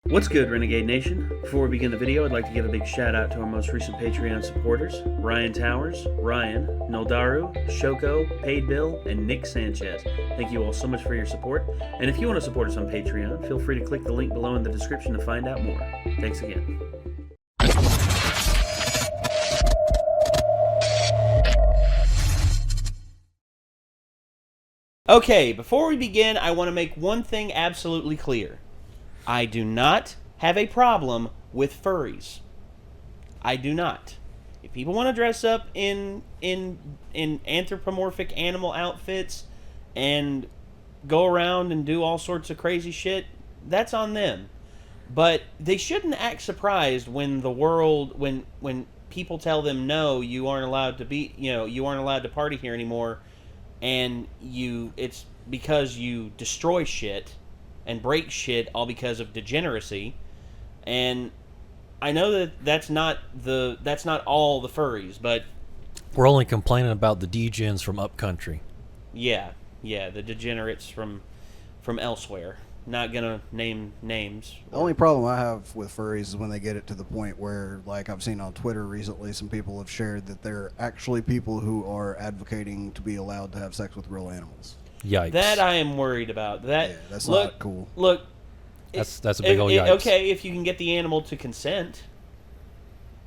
What's good, Renegade Nation? Before we begin the video, I'd like to give a big shout out to our most recent Patreon supporters, Ryan Towers, Ryan, Noldaru, Shoko, Paid Bill, and Nick Sanchez. Thank you all so much for your support, and if you want to support us on Patreon, feel free to click the link below in the description to find out more. Thanks again. Okay, before we begin, I want to make one thing absolutely clear. I do not have a problem with furries. I do not. If people want to dress up in anthropomorphic animal outfits and go around and do all sorts of crazy shit, that's on them. But they shouldn't act surprised when the world, when people tell them, no, you aren't allowed to be, you aren't allowed to party here anymore, and it's because you destroy shit and break shit all because of degeneracy. And I know that that's not all the furries, but we're only complaining about the degens from upcountry. Yeah, the degenerates from elsewhere. Not gonna name names. The only problem I have with furries is when they get it to the point where, like I've seen on Twitter recently, some people have shared that they're actually people who are advocating to be allowed to have sex with real animals. Yikes. That I am worried about. That's not cool. Look, that's a big old yikes. Okay, if you can get the animal to consent,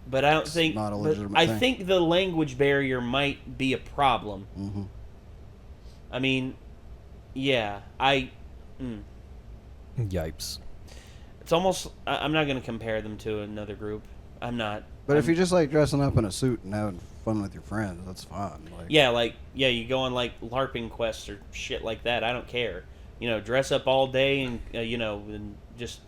but I don't think. Not a legitimate I thing. think the language barrier might be a problem. Mm-hmm. I mean, yeah, Yipes. It's almost. I'm not going to compare them to another group. I'm not. But if you're just like dressing up in a suit and having fun with your friends, that's fine. You go on like LARPing quests or shit like that. I don't care. Dress up all day and and just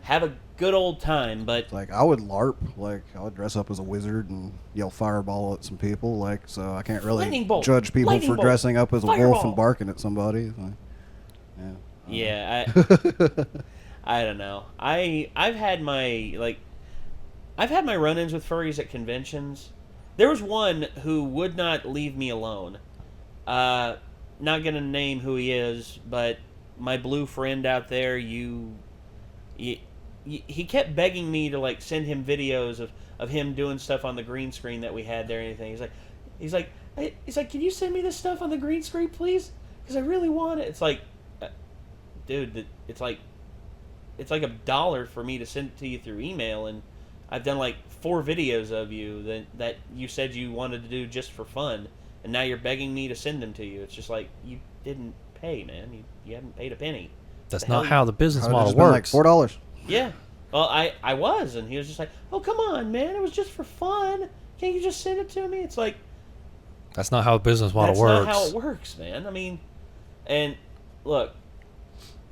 have a good old time. But like I would LARP, like I would dress up as a wizard and yell fireball at some people. Like so, I can't really judge people for dressing up as a wolf and barking at somebody. Like, yeah. Yeah, I don't know. I've had my run-ins with furries at conventions. There was one who would not leave me alone. Not gonna name who he is, but my blue friend out there, he kept begging me to like send him videos of him doing stuff on the green screen that we had there and anything. He's like, can you send me this stuff on the green screen, please? Because I really want it. It's like, dude, it's like $1 for me to send it to you through email, and I've done like 4 videos of you that you said you wanted to do just for fun, and now you're begging me to send them to you. It's just like, you didn't pay, man. You haven't paid a penny. That's not how the business model works. Like $4. Yeah. Well, I was, and he was just like, oh, come on, man. It was just for fun. Can't you just send it to me? It's like, that's not how the business model works. That's not how it works, man. I mean, and look,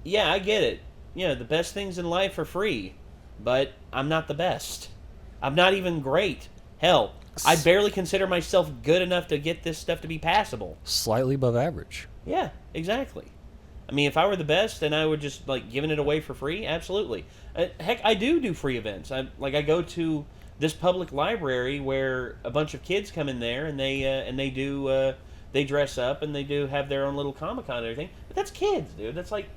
yeah, I get it. The best things in life are free, but I'm not the best. I'm not even great. Hell, I barely consider myself good enough to get this stuff to be passable. Slightly above average. Yeah, exactly. I mean, if I were the best and I would just like giving it away for free, absolutely. Heck, I do free events. I go to this public library where a bunch of kids come in there and they dress up and they do have their own little Comic-Con and everything. But that's kids, dude. That's like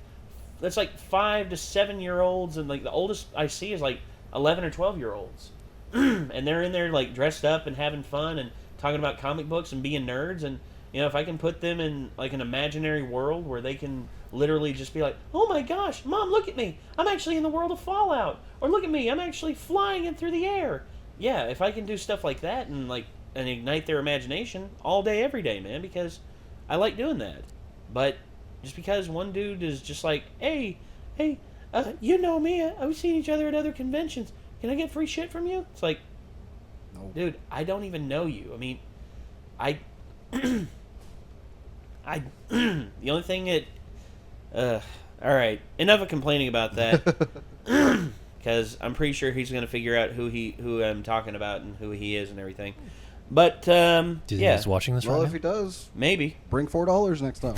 5 to 7-year-olds, and like the oldest I see is like 11 or 12-year-olds, and they're in there like dressed up and having fun and talking about comic books and being nerds. And if I can put them in like an imaginary world where they can literally just be like, oh my gosh, Mom, look at me, I'm actually in the world of Fallout, or look at me, I'm actually flying in through the air. Yeah, if I can do stuff like that and ignite their imagination all day, every day, man, because I like doing that. But just because one dude is just like, hey, you know me, we've seen each other at other conventions, can I get free shit from you? It's like, no. Dude, I don't even know you. I mean, the only thing that, alright, enough of complaining about that, because I'm pretty sure he's going to figure out who I'm talking about and who he is and everything. But, Do you think he's watching this right now? Well, if he does, maybe. Bring $4 next time.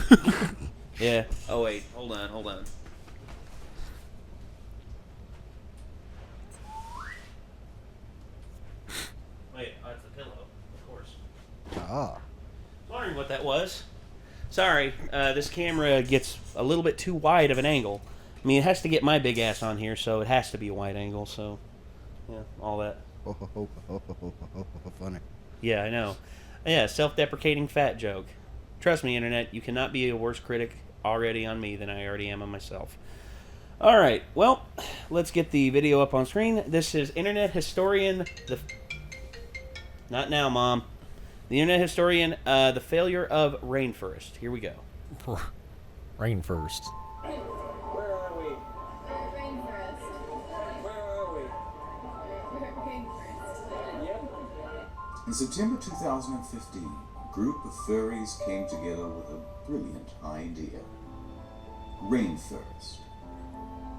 Yeah. Oh, wait. Hold on. Wait, that's the pillow, of course. Ah. Wondering what that was. Sorry, this camera gets a little bit too wide of an angle. I mean, it has to get my big ass on here, so it has to be a wide angle. So, yeah, all that. Funny. Yeah, I know. Yeah, self-deprecating fat joke. Trust me, Internet, you cannot be a worse critic already on me than I already am on myself. All right, well, let's get the video up on screen. This is Internet Historian, Not now, Mom. The Internet Historian, the failure of RainFurrest. Here we go. RainFurrest. Where are we? RainFurrest. Where are we? RainFurrest. Yep. In September 2015, a group of furries came together with a brilliant idea. RainFurrest.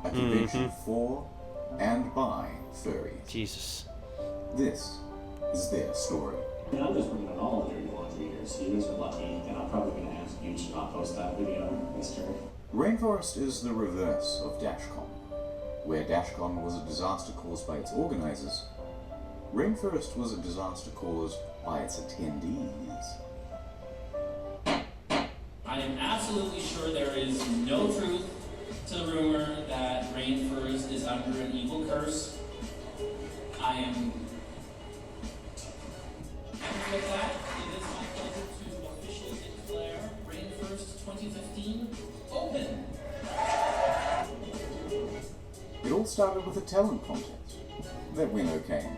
A convention for and by furries. Jesus. This is their story. I'm just bringing it all the dirty laundry here, so you guys are lucky, and I'm probably going to ask you to not post that video, Mr. RainFurrest is the reverse of DashCon. Where DashCon was a disaster caused by its organizers, RainFurrest was a disaster caused by its attendees. I am absolutely sure there is no truth to the rumor that RainFurrest is under an evil curse. I am... And with that, it is my pleasure to officially declare RainFurrest 2015 open. It all started with a talent contest. That winner came.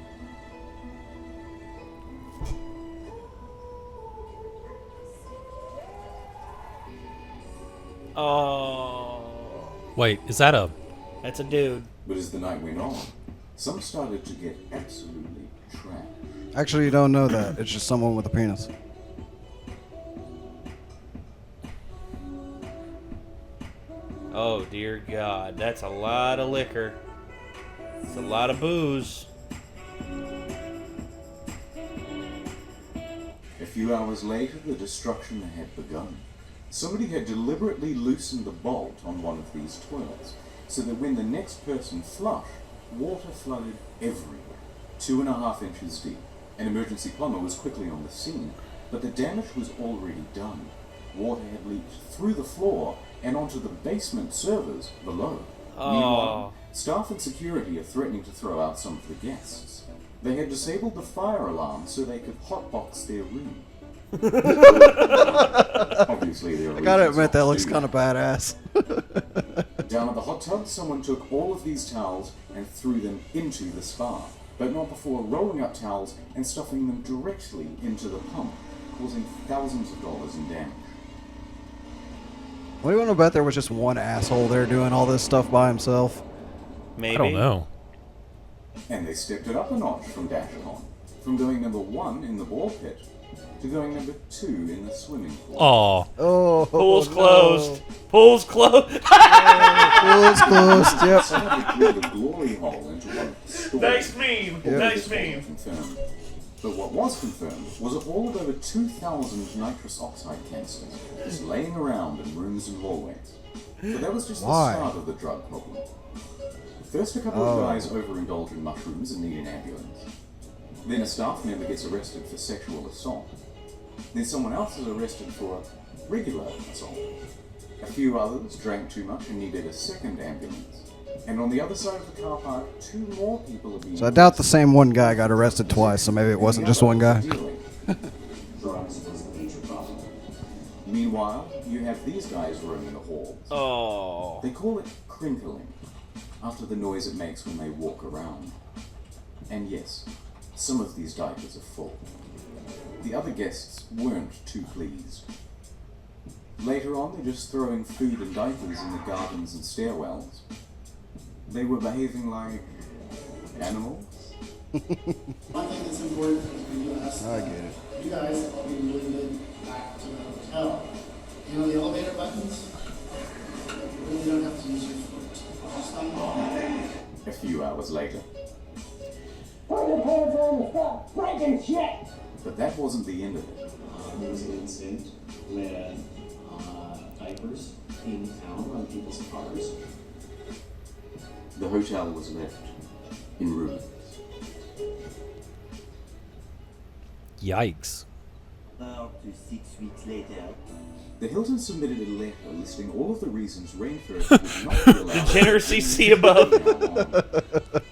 Oh. Wait, is that a... That's a dude. But as the night went on, some started to get absolutely trashed. Actually, you don't know that. It's just someone with a penis. Oh, dear God. That's a lot of liquor. It's a lot of booze. A few hours later, the destruction had begun. Somebody had deliberately loosened the bolt on one of these toilets, so that when the next person flushed, water flooded everywhere, 2.5 inches deep. An emergency plumber was quickly on the scene, but the damage was already done. Water had leaked through the floor and onto the basement servers below. Meanwhile, staff and security are threatening to throw out some of the guests. They had disabled the fire alarm so they could hotbox their room. Obviously, there are I gotta reasons admit, not that to looks do kind of badass. Down at the hot tub, someone took all of these towels and threw them into the spa, but not before rolling up towels and stuffing them directly into the pump, causing thousands of dollars in damage. What do you want to bet there was just one asshole there doing all this stuff by himself? Maybe. I don't know. And they stepped it up a notch from DashCon, from going number 1 in the ball pit to going number 2 in the swimming pool. Aw. Oh, Pool's no. closed. Pool's closed. Pool's closed. Yep. Someone had drilled a glory hole into one of the stores. Nice meme. Yeah. Nice This wasn't meme. confirmed. But what was confirmed was a haul of over 2,000 nitrous oxide canisters just laying around in rooms and hallways. But that was just Why? the start of the drug problem. First, a couple of guys overindulge in mushrooms and need an ambulance. Then a staff member gets arrested for sexual assault. Then someone else is arrested for a regular assault. A few others drank too much and needed a second ambulance. And on the other side of the car park, 2 more people are being So I doubt the same one guy got arrested twice, so maybe it wasn't just one guy. Drugs was the major problem. Meanwhile, you have these guys roaming the halls. Oh. They call it crinkling, after the noise it makes when they walk around. And yes, some of these diapers are full. The other guests weren't too pleased. Later on, they're just throwing food and diapers in the gardens and stairwells. They were behaving like animals. One thing that's important for you guys, I get it. you guys will be moving back to the hotel. You know the elevator buttons? You really don't have to use your foot. Just thumb. A few hours later. Put your pants on and stop breaking shit! But that wasn't the end of it. There was an incident with diapers in town on people's cars. The hotel was left in ruins. Yikes. About 6 weeks later. The Hilton submitted a letter listing all of the reasons RainFurrest would not be allowed. Degeneracy C above.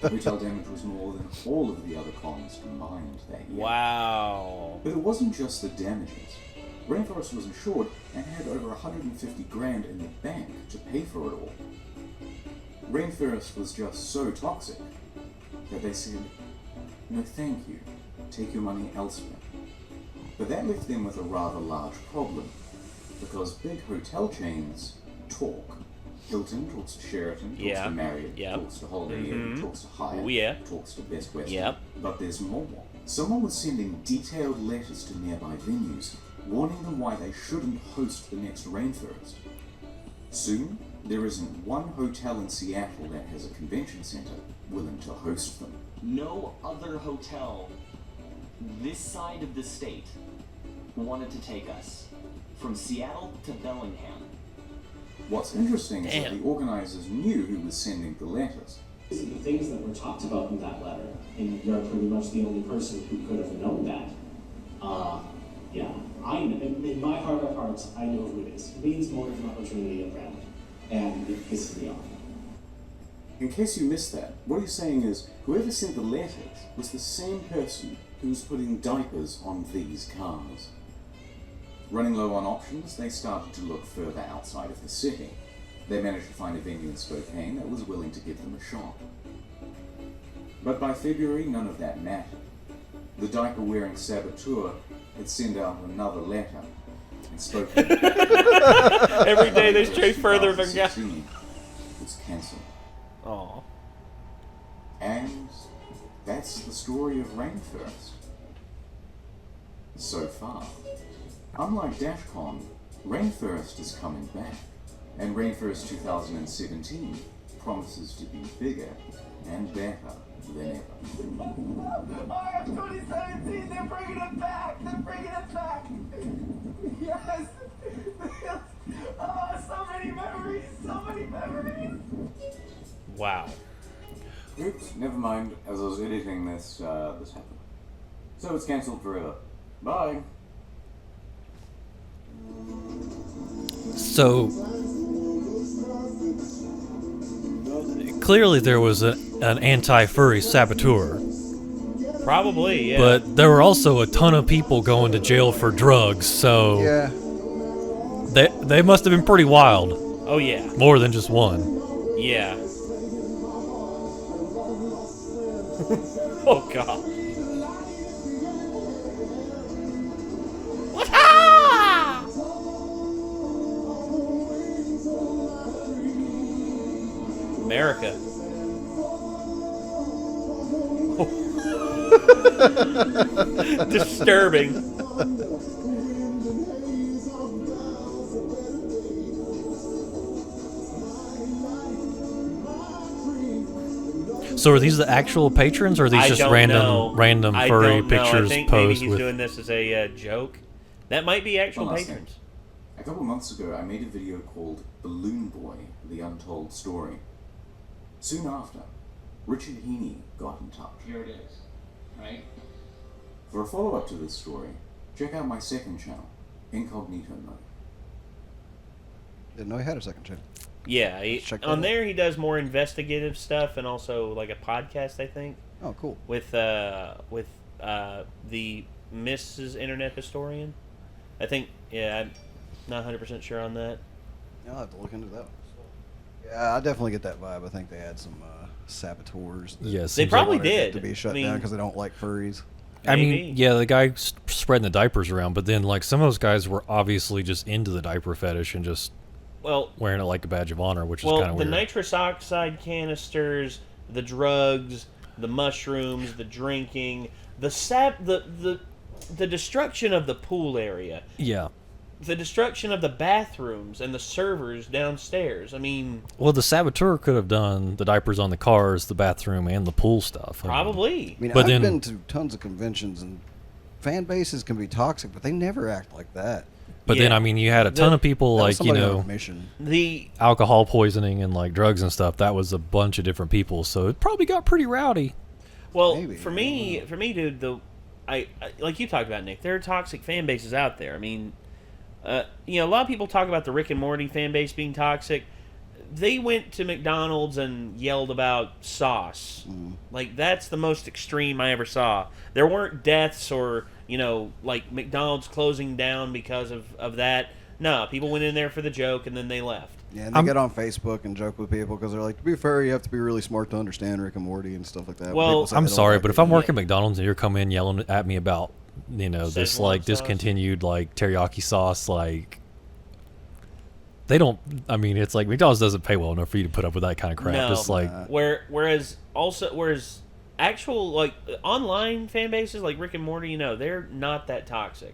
Hotel damage was more than all of the other cons combined that year. Wow. But it wasn't just the damages. RainFurrest was insured and had over 150 grand in the bank to pay for it all. RainFurrest was just so toxic that they said, no thank you, take your money elsewhere. But that left them with a rather large problem, because big hotel chains talk. Hilton talks to Sheraton, talks to Marriott, talks to Holiday Inn, talks to Hyatt, talks to Best Western. But there's more. Someone was sending detailed letters to nearby venues, warning them why they shouldn't host the next RainFurrest. Soon, there isn't one hotel in Seattle that has a convention center willing to host them. No other hotel this side of the state wanted to take us. From Seattle to Bellingham. What's interesting is that the organizers knew who was sending the letters. The things that were talked about in that letter, and you're pretty much the only person who could have known that. In my heart of hearts, I know who it is. It means more than opportunity around, and it pisses me off. In case you missed that, what he's saying is, whoever sent the letters was the same person who was putting diapers on these cars. Running low on options, they started to look further outside of the city. They managed to find a venue in Spokane that was willing to give them a shot. But by February, none of that mattered. The diaper-wearing saboteur had sent out another letter in Spokane. Every day they stray further from God. Was cancelled. Aww. And that's the story of RainFurrest. So far. Unlike DashCon, RainFurrest is coming back, and RainFurrest 2017 promises to be bigger and better than ever. March 2017, they're bringing it back! They're bringing it back! Yes! Oh, so many memories! So many memories! Wow. Oops, never mind. As I was editing this, this happened. So it's cancelled forever. Bye! So clearly there was an anti-furry saboteur. Probably, yeah. But there were also a ton of people going to jail for drugs, so they must have been pretty wild. Oh yeah. More than just one. Yeah. Oh god. America. Disturbing. So are these the actual patrons, or are these just random furry pictures I think posed maybe he's doing this as a joke. That might be actual patrons. A couple months ago, I made a video called Balloon Boy, The Untold Story. Soon after, Richard Heaney got in touch. Here it is, right? For a follow-up to this story, check out my second channel, Incognito Mode. Didn't know he had a second channel. Yeah, on there he does more investigative stuff and also like a podcast, I think. Oh, cool. With the Mrs. Internet Historian. I think, yeah, I'm not 100% sure on that. I'll have to look into that one. Yeah, I definitely get that vibe. I think they had some saboteurs. Yes, they probably did. To be shut down because they don't like furries. I mean, yeah, the guy spreading the diapers around, but then like some of those guys were obviously just into the diaper fetish and just wearing it like a badge of honor, which is kind of weird. The nitrous oxide canisters, the drugs, the mushrooms, the drinking, the destruction of the pool area. Yeah. The destruction of the bathrooms and the servers downstairs. I mean... Well, the saboteur could have done the diapers on the cars, the bathroom, and the pool stuff. Probably. I mean, I've been to tons of conventions, and fan bases can be toxic, but they never act like that. But then, I mean, you had a ton of people, like, you know, the alcohol poisoning and, like, drugs and stuff. That was a bunch of different people, so it probably got pretty rowdy. Well, for me, dude, I like you talked about, Nick. There are toxic fan bases out there. I mean, a lot of people talk about the Rick and Morty fan base being toxic. They went to McDonald's and yelled about sauce. Like, that's the most extreme I ever saw. There weren't deaths or, like McDonald's closing down because of that. No, people went in there for the joke and then they left. Yeah, and they get on Facebook and joke with people because they're like, to be fair, you have to be really smart to understand Rick and Morty and stuff like that. Well, I'm sorry, but if I'm working at McDonald's and you're coming in yelling at me about, this like discontinued like teriyaki sauce, like they don't. I mean, it's like McDonald's doesn't pay well enough for you to put up with that kind of crap. No, it's like whereas actual like online fan bases like Rick and Morty, they're not that toxic.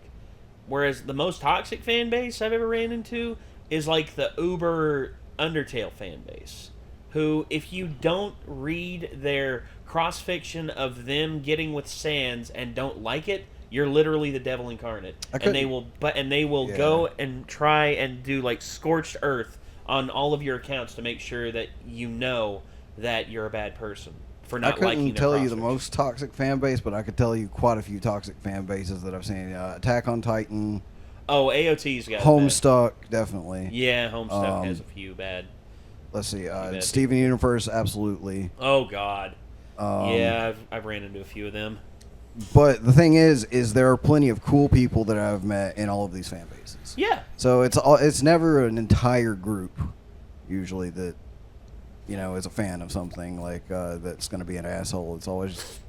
Whereas the most toxic fan base I've ever ran into is like the Uber Undertale fan base, who, if you don't read their cross fiction of them getting with Sans and don't like it, you're literally the devil incarnate. And they will go and try and do like scorched earth on all of your accounts to make sure that that you're a bad person for not liking their I couldn't tell you the cross-fiction. most toxic fan base, but I could tell you quite a few toxic fan bases that I've seen. Attack on Titan. Oh, AOT's got Homestuck, definitely. Yeah, Homestuck has a few bad. Let's see. Steven Universe, absolutely. Oh, God. Yeah, I've ran into a few of them. But the thing is there are plenty of cool people that I've met in all of these fan bases. Yeah. So it's never an entire group, usually, that is a fan of something like that's going to be an asshole. It's always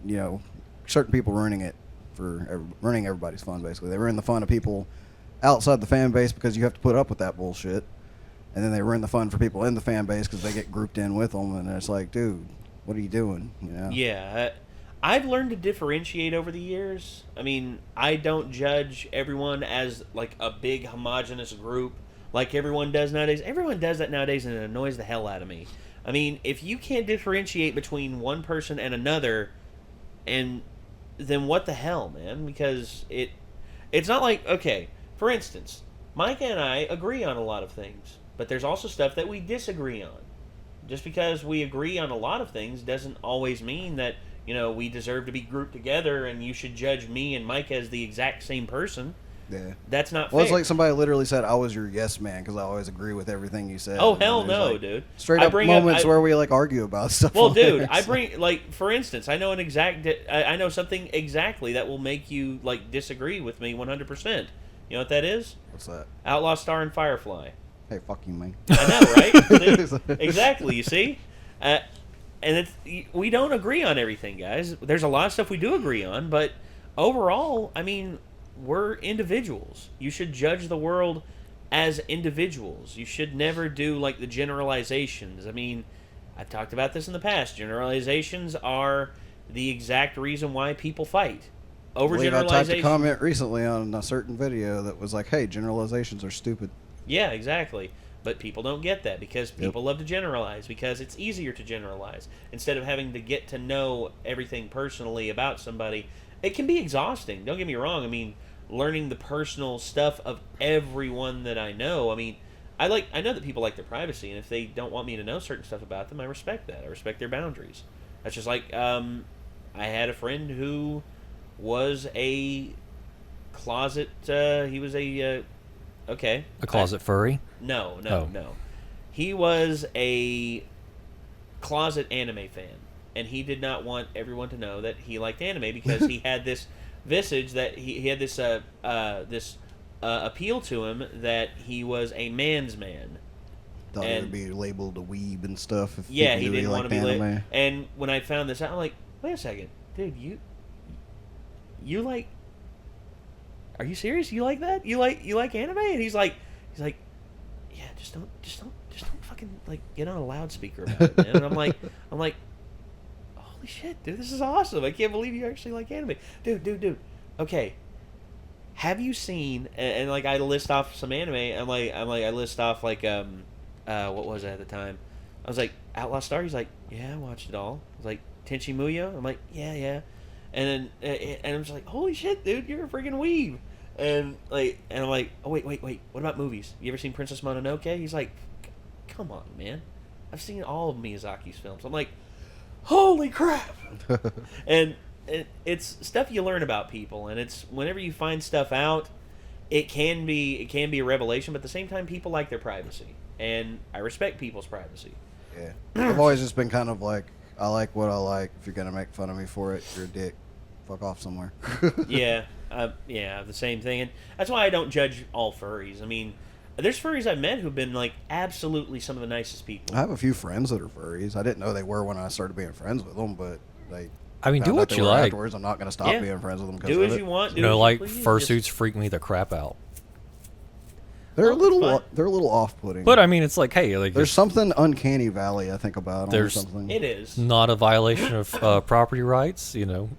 certain people ruining everybody's fun. Basically, they ruin the fun of people outside the fan base because you have to put up with that bullshit, and then they ruin the fun for people in the fan base because they get grouped in with them, and it's like, dude, what are you doing? Yeah. I've learned to differentiate over the years. I mean, I don't judge everyone as like a big homogenous group like everyone does nowadays. Everyone does that nowadays, and it annoys the hell out of me. I mean, if you can't differentiate between one person and another, and then what the hell, man? Because it's not like, okay, for instance, Micah and I agree on a lot of things, but there's also stuff that we disagree on. Just because we agree on a lot of things doesn't always mean that, we deserve to be grouped together and you should judge me and Micah as the exact same person. Yeah. That's not fair. Well, it's like somebody literally said, I was your yes man because I always agree with everything you said. Oh, hell no, dude. Straight up moments where we, like, argue about stuff. Well, dude, for instance, I know I know something exactly that will make you, like, disagree with me 100%. You know what that is? What's that? Outlaw Star and Firefly. Hey, fuck you, man. I know, right? Exactly, you see? And we don't agree on everything, guys. There's a lot of stuff we do agree on, but overall, I mean, we're individuals. You should judge the world as individuals. You should never do, like, the generalizations. I mean, I've talked about this in the past. Generalizations are the exact reason why people fight. Overgeneralization. I typed a comment recently on a certain video that was like, hey, generalizations are stupid. Yeah, exactly. But people don't get that because people love to generalize because it's easier to generalize. Instead of having to get to know everything personally about somebody, it can be exhausting. Don't get me wrong. I mean, learning the personal stuff of everyone that I know. I mean, I know that people like their privacy, and if they don't want me to know certain stuff about them, I respect that. I respect their boundaries. That's just like I had a friend who was a closet. He was a okay. A closet furry? No. He was a closet anime fan, and he did not want everyone to know that he liked anime because he had this visage that he had this appeal to him that he was a man's man. Thought it would be labeled a weeb and stuff. If yeah, he didn't want to be labeled. And when I found this out, I'm like, wait a second, dude, you like? Are you serious? You like that? You like anime? And he's like, yeah, just don't fucking like get on a loudspeaker about it, man. And I'm like, holy shit, dude, this is awesome. I can't believe you actually like anime, dude. Okay, have you seen? And like I list off some anime. I list off like what was it at the time? I was like Outlaw Star. He's like, yeah, I watched it all. I was like Tenchi Muyo. I'm like, yeah. And then I'm just like, holy shit, dude, you're a freaking weeb. And I'm like, oh wait, what about movies? You ever seen Princess Mononoke? He's like, come on, man, I've seen all of Miyazaki's films. I'm like, holy crap. And it's stuff you learn about people, and it's whenever you find stuff out, it can be a revelation, but at the same time, people like their privacy, and I respect people's privacy. Yeah, I've always just been kind of like, I like what I like. If you're gonna make fun of me for it, you're a dick. Fuck off somewhere. Yeah, the same thing, and that's why I don't judge all furries. I mean, there's furries I've met who've been like absolutely some of the nicest people. I have a few friends that are furries. I didn't know they were when I started being friends with them, but they. I mean, do what you like. Afterwards, I'm not going to stop being friends with them. Do as you want. You know, like fursuits freak me the crap out. They're a little off-putting. But I mean, it's like, hey, like there's something uncanny valley I think about. There's something. It is not a violation of property rights. You know,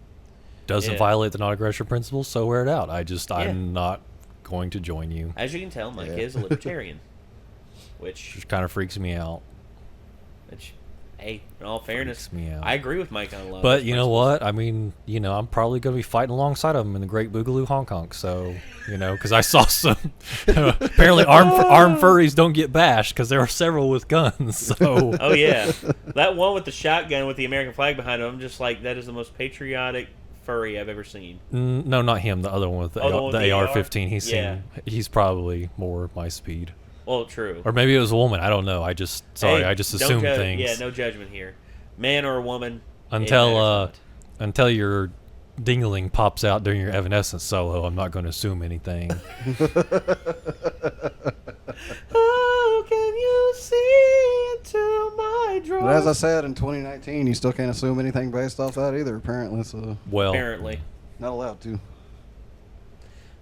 doesn't violate the non-aggression principle. So wear it out. I'm not going to join you. As you can tell, Mike is a libertarian, which kind of freaks me out. Which, hey, in all fairness, me out. I agree with Mike on a lot. But you know what? I mean, you know, I'm probably going to be fighting alongside of him in the Great Boogaloo Hong Kong. So, you know, because I saw some apparently armed furries don't get bashed because there are several with guns. So. Oh yeah, that one with the shotgun with the American flag behind him. I'm just like, that is the most patriotic furry I've ever seen. No, not him. The other one with the AR-15. AR? He's probably more my speed. Well, true. Or maybe it was a woman. I don't know. I just assumed things. Yeah, no judgment here. Man or woman. Until your dingling pops out during your Evanescence solo, I'm not going to assume anything. How can you see into my drawers? But as I said, in 2019, you still can't assume anything based off that either, apparently. So. Well. Apparently. Not allowed to.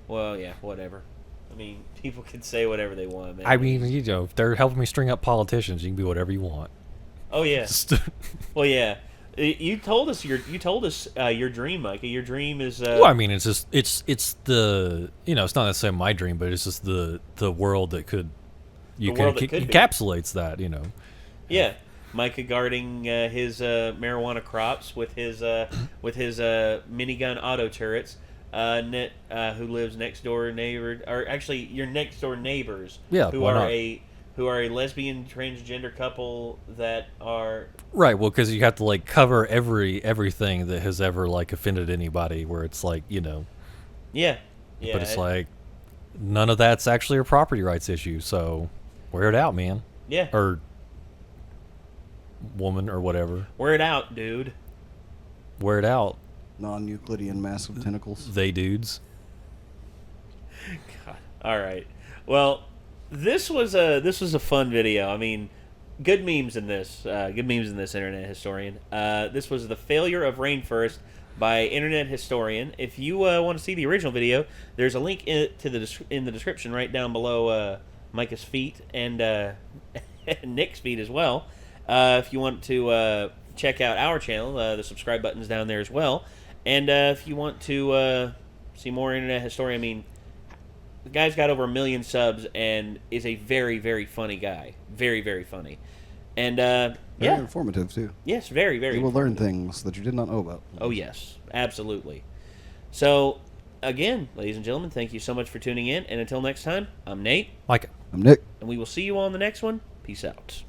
Well, yeah, whatever. I mean, people can say whatever they want, man. I mean, you know, if they're helping me string up politicians, you can be whatever you want. Oh yeah. Well, yeah. You told us your dream, Micah. Your dream is. Well, I mean, it's just it's the, you know, it's not necessarily my dream, but it's just the world that could encapsulates that, you know. Yeah, Micah guarding his marijuana crops with his minigun auto turrets. Who lives next door neighbor, or actually your next door neighbors, who are a lesbian transgender couple that are right. Well, because you have to like cover everything that has ever like offended anybody, where it's like, you know, yeah, but it's like none of that's actually a property rights issue. So wear it out, man. Yeah, or woman or whatever. Wear it out, dude. Wear it out. Non-Euclidean massive tentacles. They dudes. God. All right. Well, this was a fun video. I mean, good memes in this. Internet Historian. This was the failure of RainFurrest by Internet Historian. If you want to see the original video, there's a link in the description right down below Micah's feet and Nick's feet as well. If you want to check out our channel, the subscribe button's down there as well. And if you want to see more Internet Historian, I mean, the guy's got over 1 million subs and is a very, very funny guy. Very, very funny. And, very informative, too. Yes, very, very You will learn things that you did not know about. Oh, yes. Absolutely. So, again, ladies and gentlemen, thank you so much for tuning in. And until next time, I'm Nate. Micah. I'm Nick. And we will see you all in the next one. Peace out.